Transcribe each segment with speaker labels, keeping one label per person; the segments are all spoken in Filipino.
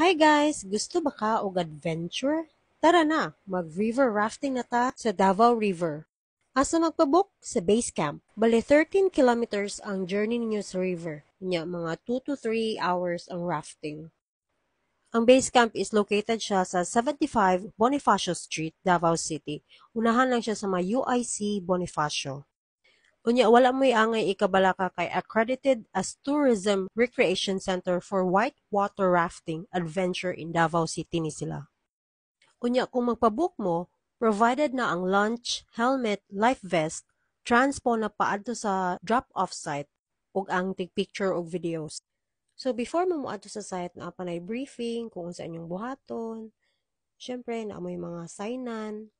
Speaker 1: Hi guys! Gusto ba ka og adventure? Tara na, mag-river rafting na ta sa Davao River. Asa magpabook? Sa base camp. Bale 13 kilometers ang journey ninyo sa river. Nya mga 2 to 3 hours ang rafting. Ang base camp is located siya sa 75 Bonifacio Street, Davao City. Unahan lang siya sa may UIC Bonifacio. Unya wala mo'y angay ikabala ka kay accredited as Tourism Recreation Center for Whitewater Rafting Adventure in Davao City ni sila. Unya kung magpabook mo, provided na ang lunch, helmet, life vest, transpo na paadto sa drop-off site ug ang tig-picture og videos. So before mo moadto sa site na panay briefing kung unsa inyong buhaton, syempre na amoy mga signan.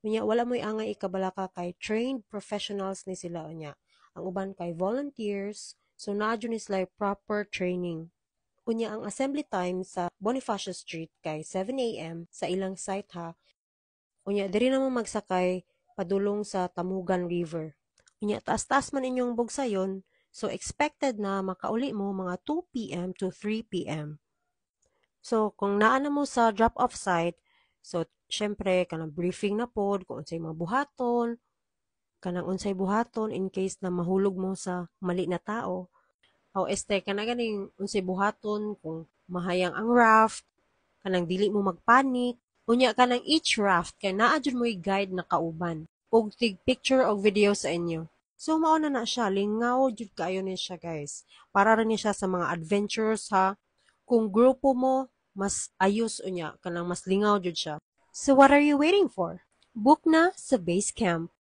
Speaker 1: Unya wala mo'y angay ikabala ka kay trained professionals ni sila unya. Ang uban kay volunteers, so naa jud ni sila proper training. Unya ang assembly time sa Bonifacio Street kay 7 a.m. sa ilang site ha. Unya diri na mo magsakay padulong sa Tamugan River. Unya taas-taas man inyong bugsayon, so expected na makauli mo mga 2 p.m. to 3 p.m. So, kung naa na mo sa drop-off site, so, syempre, kanang briefing na pod, kung unsay mga buhaton, kanang unsay buhaton in case na mahulog mo sa mali na tao. O este, kanang ganing unsay buhaton, kung mahayang ang raft, kanang dili mo magpanik, unya kanang each raft, kay naa jud mo'y guide na kauban, ug tig picture og video sa inyo. So, mauna na siya, lingaw jud kaayo ni siya guys. Para rin ni siya sa mga adventures ha, kung grupo mo, mas ayos unya, kanang mas lingaw jud siya. So what are you waiting for? Book na sa base camp.